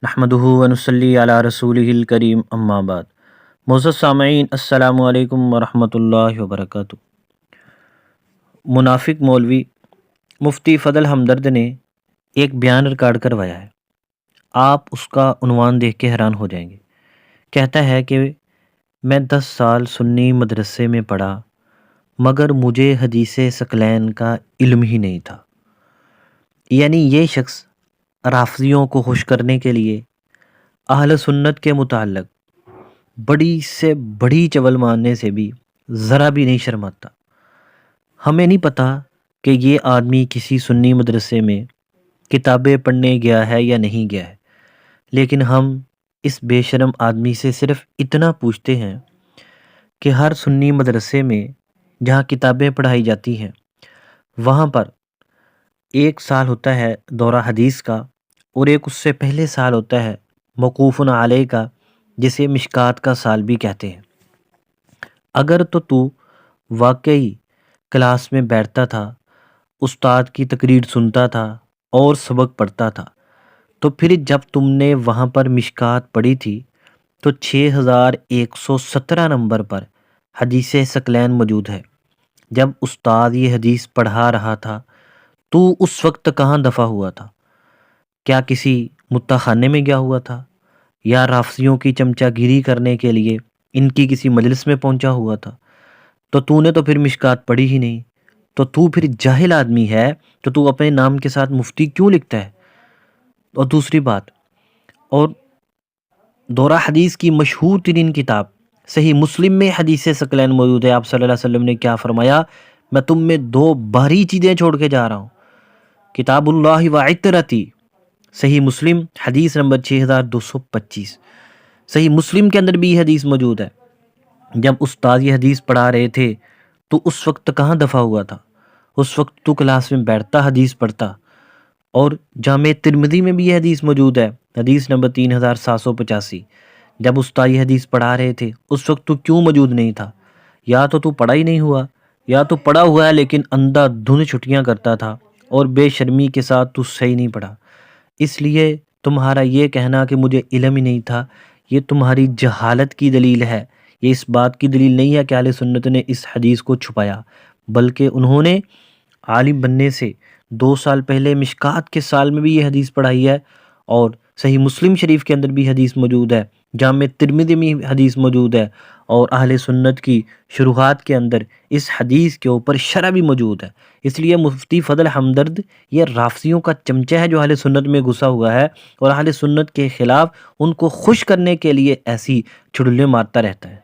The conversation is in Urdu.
نحمدہ ونصلی علی رسولہ الکریم اما بعد۔ معزز سامعین، السلام علیکم ورحمۃ اللہ وبرکاتہ۔ منافق مولوی مفتی فضل ہمدرد نے ایک بیان ریکارڈ کروایا ہے، آپ اس کا عنوان دیکھ کے حیران ہو جائیں گے۔ کہتا ہے کہ میں 10 سال سنی مدرسے میں پڑھا مگر مجھے حدیث ثقلین کا علم ہی نہیں تھا۔ یعنی یہ شخص رافضیوں کو خوش کرنے کے لیے اہل سنت کے متعلق بڑی سے بڑی چول مارنے سے بھی ذرا بھی نہیں شرماتا۔ ہمیں نہیں پتہ کہ یہ آدمی کسی سنی مدرسے میں کتابیں پڑھنے گیا ہے یا نہیں گیا ہے، لیکن ہم اس بے شرم آدمی سے صرف اتنا پوچھتے ہیں کہ ہر سنی مدرسے میں جہاں کتابیں پڑھائی جاتی ہیں وہاں پر ایک سال ہوتا ہے دورہ حدیث کا، اور ایک اس سے پہلے سال ہوتا ہے موقوف علیہ کا، جسے مشکات کا سال بھی کہتے ہیں۔ اگر تو واقعی کلاس میں بیٹھتا تھا، استاد کی تقریر سنتا تھا اور سبق پڑھتا تھا، تو پھر جب تم نے وہاں پر مشکات پڑھی تھی تو 6117 نمبر پر حدیث ثقلین موجود ہے۔ جب استاد یہ حدیث پڑھا رہا تھا تو اس وقت کہاں دفع ہوا تھا؟ کیا کسی متہ خانے میں گیا ہوا تھا، یا رافضیوں کی چمچہ گیری کرنے کے لیے ان کی کسی مجلس میں پہنچا ہوا تھا؟ تو نے تو پھر مشکات پڑھی ہی نہیں، تو پھر جاہل آدمی ہے، تو اپنے نام کے ساتھ مفتی کیوں لکھتا ہے؟ اور دوسری بات، اور دورہ حدیث کی مشہور ترین کتاب صحیح مسلم میں حدیث ثقلین موجود ہے۔ آپ صلی اللہ علیہ وسلم نے کیا فرمایا؟ میں تم میں 2 بھاری چیزیں چھوڑ کے جا رہا ہوں، کتاب اللہ و عطرتی، صحیح مسلم حدیث نمبر 6225۔ صحیح مسلم کے اندر بھی یہ حدیث موجود ہے۔ جب استاد یہ حدیث پڑھا رہے تھے تو اس وقت کہاں دفع ہوا تھا؟ اس وقت تو کلاس میں بیٹھتا، حدیث پڑھتا۔ اور جامع ترمذی میں بھی یہ حدیث موجود ہے، حدیث نمبر 3785۔ جب استاد یہ حدیث پڑھا رہے تھے اس وقت تو کیوں موجود نہیں تھا؟ یا تو پڑھا ہی نہیں ہوا، یا تو پڑھا ہوا ہے لیکن اندھا دھند چھٹیاں کرتا تھا اور بے شرمی کے ساتھ تو صحیح نہیں پڑھا۔ اس لیے تمہارا یہ کہنا کہ مجھے علم ہی نہیں تھا، یہ تمہاری جہالت کی دلیل ہے، یہ اس بات کی دلیل نہیں ہے کہ اہل سنت نے اس حدیث کو چھپایا، بلکہ انہوں نے عالم بننے سے 2 سال پہلے مشکات کے سال میں بھی یہ حدیث پڑھائی ہے، اور صحیح مسلم شریف کے اندر بھی حدیث موجود ہے، جامع ترمذی میں حدیث موجود ہے، اور اہل سنت کی شروحات کے اندر اس حدیث کے اوپر شرح بھی موجود ہے۔ اس لیے مفتی فضل ہمدرد یہ رافضیوں کا چمچہ ہے جو اہل سنت میں گھسا ہوا ہے، اور اہل سنت کے خلاف ان کو خوش کرنے کے لیے ایسی چڑلے مارتا رہتا ہے۔